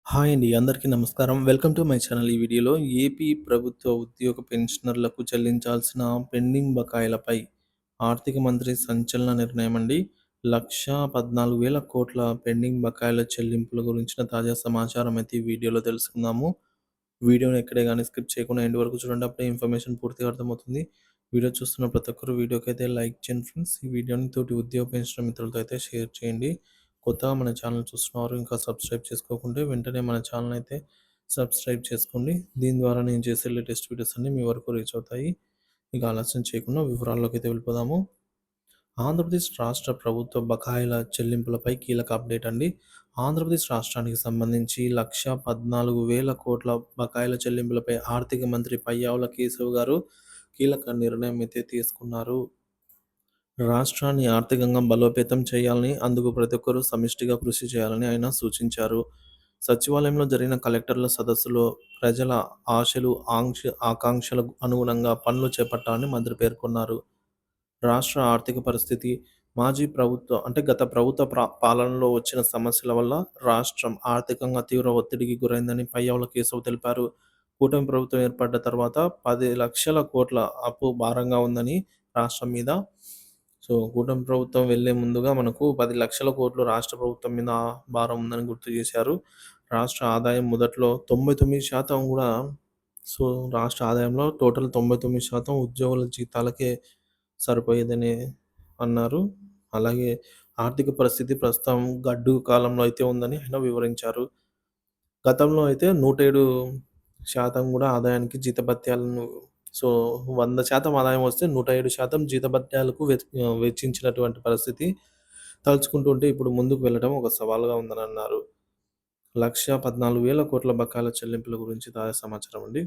Hi అండి. అందరికీ నమస్కారం. Welcome to my channel. ఈ వీడియోలో ఏపీ ప్రభుత్వ ఉద్యోగ పెన్షనర్లకు చెల్లించాల్సిన పెండింగ్ బకాయిలపై ఆర్థిక మంత్రి సంచలన నిర్ణయం అండి. 1,14,000 కోట్ల పెండింగ్ బకాయిల చెల్లింపుల గురించిన తాజా సమాచారం అయితే ఈ వీడియోలో తెలుసుకుందాము. వీడియోని ఎక్కడే గాని స్కిప్ చేయకుండా ఎండ్ వరకు చూడండి. అప్పుడే ఇన్ఫర్మేషన్ పూర్తిగా అర్థమవుతుంది. వీడియో చూస్తున్న ప్రతి ఒక్కరు వీడియోకైతే లైక్ చేయండి ఫ్రెండ్స్. ఈ వీడియోని తోటి ఉద్యోగ పెన్షనర్ మిత్రులతో అయితే షేర్ చేయండి. కొత్తగా మన ఛానల్ చూస్తున్నవారు ఇంకా సబ్స్క్రైబ్ చేసుకోకుంటే వెంటనే మన ఛానల్ అయితే సబ్స్క్రైబ్ చేసుకోండి. దీని ద్వారా నేను చేసే లేటెస్ట్ వీడియోస్ అన్నీ మీ వరకు రీచ్ అవుతాయి. ఇక ఆలస్యం చేయకుండా వివరాల్లోకి అయితే వెళ్ళిపోదాము. ఆంధ్రప్రదేశ్ రాష్ట్ర ప్రభుత్వ బకాయిల చెల్లింపులపై కీలక అప్డేట్ అండి. ఆంధ్రప్రదేశ్ రాష్ట్రానికి సంబంధించి 1,14,000 కోట్ల బకాయిల చెల్లింపులపై ఆర్థిక మంత్రి పయ్యావుల కేశవ్ గారు కీలక నిర్ణయం అయితే తీసుకున్నారు. రాష్ట్రాన్ని ఆర్థికంగా బలోపేతం చేయాలని, అందుకు ప్రతి ఒక్కరూ సమిష్టిగా కృషి చేయాలని ఆయన సూచించారు. సచివాలయంలో జరిగిన కలెక్టర్ల సదస్సులో ప్రజల ఆశలు, ఆకాంక్షలకు అనుగుణంగా పనులు చేపట్టాలని మంత్రి పేర్కొన్నారు. రాష్ట్ర ఆర్థిక పరిస్థితి గత ప్రభుత్వ పాలనలో వచ్చిన సమస్యల వల్ల రాష్ట్రం ఆర్థికంగా తీవ్ర ఒత్తిడికి గురైందని పయ్యావుల కేశవ్ తెలిపారు. కూటమి ప్రభుత్వం ఏర్పడ్డ తర్వాత 10,00,000 కోట్ల అప్పు భారంగా ఉందని రాష్ట్రం మీద. కూటమి ప్రభుత్వం వెళ్ళే ముందుగా మనకు 10,00,000 కోట్లు రాష్ట్ర ప్రభుత్వం మీద భారం ఉందని గుర్తు చేశారు. రాష్ట్ర ఆదాయం మొదట్లో 99% కూడా సో, రాష్ట్ర ఆదాయంలో టోటల్ 99% ఉద్యోగుల జీతాలకే సరిపోయేదని అన్నారు. అలాగే ఆర్థిక పరిస్థితి ప్రస్తుతం గడ్డు కాలంలో అయితే ఉందని ఆయన వివరించారు. గతంలో అయితే 107% కూడా ఆదాయానికి జీతభత్యాలను సో, 100% ఆదాయం వస్తే 107% జీతభత్యాలకు వెచ్చించినటువంటి పరిస్థితి తలుచుకుంటుంటే ఇప్పుడు ముందుకు వెళ్ళడం ఒక సవాలుగా ఉందని అన్నారు. 1,14,000 కోట్ల బకాయిల చెల్లింపుల గురించి తాజా సమాచారం అండి.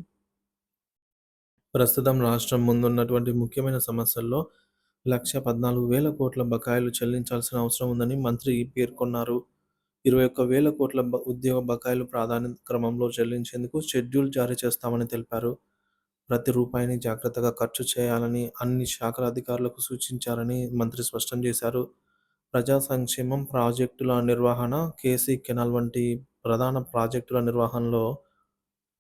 ప్రస్తుతం రాష్ట్రం ముందున్నటువంటి ముఖ్యమైన సమస్యల్లో 1,14,000 కోట్ల బకాయిలు చెల్లించాల్సిన అవసరం ఉందని మంత్రి పేర్కొన్నారు. 21,000 కోట్ల ఉద్యోగ బకాయిలు ప్రాధాన్యత క్రమంలో చెల్లించేందుకు షెడ్యూల్ జారీ చేస్తామని తెలిపారు. ప్రతి రూపాయిని జాగ్రత్తగా ఖర్చు చేయాలని అన్ని శాఖల అధికారులకు సూచించారని మంత్రి స్పష్టం చేశారు. ప్రజా సంక్షేమం, ప్రాజెక్టుల నిర్వహణ, కేసీ కెనాల్ వంటి ప్రధాన ప్రాజెక్టుల నిర్వహణలో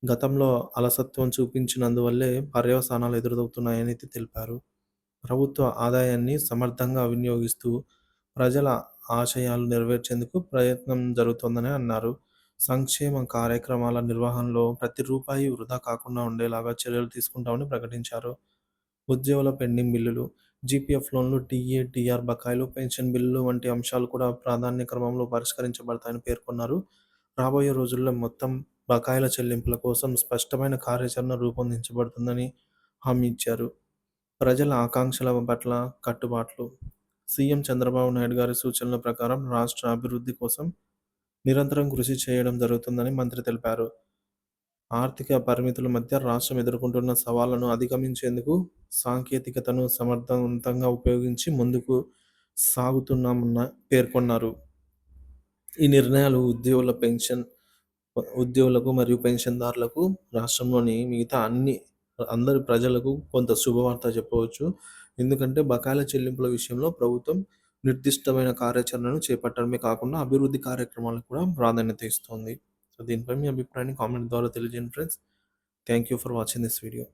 గతంలో అలసత్వం చూపించినందువల్లే పర్యవసానాలు ఎదురవుతున్నాయని తెలిపారు. ప్రభుత్వ ఆదాయాన్ని సమర్థంగా వినియోగిస్తూ ప్రజల ఆశయాలు నెరవేర్చేందుకు ప్రయత్నం జరుగుతోందని అన్నారు. సంక్షేమ కార్యక్రమాల నిర్వహణలో ప్రతి రూపాయి వృధా కాకుండా ఉండేలాగా చర్యలు తీసుకుంటామని ప్రకటించారు. ఉద్యోగుల పెండింగ్ బిల్లులు, జీపీఎఫ్ లోన్లు, టీఏ, టీఆర్ బకాయిలు, పెన్షన్ బిల్లులు వంటి అంశాలు కూడా ప్రాధాన్య క్రమంలో పరిష్కరించబడతాయని పేర్కొన్నారు. రాబోయే రోజుల్లో మొత్తం బకాయిల చెల్లింపుల కోసం స్పష్టమైన కార్యాచరణ రూపొందించబడుతుందని హామీ ఇచ్చారు. ప్రజల ఆకాంక్షల పట్ల కట్టుబాట్లు. సీఎం చంద్రబాబు నాయుడు గారి సూచనల ప్రకారం రాష్ట్ర అభివృద్ధి కోసం నిరంతరం కృషి చేయడం జరుగుతుందని మంత్రి తెలిపారు. ఆర్థిక పరిమితుల మధ్య రాష్ట్రం ఎదుర్కొంటున్న సవాళ్లను అధిగమించేందుకు సాంకేతికతను సమర్థవంతంగా ఉపయోగించి ముందుకు సాగుతున్నామని పేర్కొన్నారు. ఈ నిర్ణయాలు ఉద్యోగులకు మరియు పెన్షన్దారులకు, రాష్ట్రంలోని మిగతా అందరి ప్రజలకు కొంత శుభవార్త చెప్పవచ్చు. ఎందుకంటే బకాయిల చెల్లింపుల విషయంలో ప్రభుత్వం నిర్దిష్టమైన కార్యాచరణను చేపట్టడమే కాకుండా అభివృద్ధి కార్యక్రమాలకు కూడా ప్రాధాన్యత ఇస్తోంది. సో, దీనిపై మీ అభిప్రాయాన్ని కామెంట్ ద్వారా తెలియజేయండి friends. Thank you for watching this video.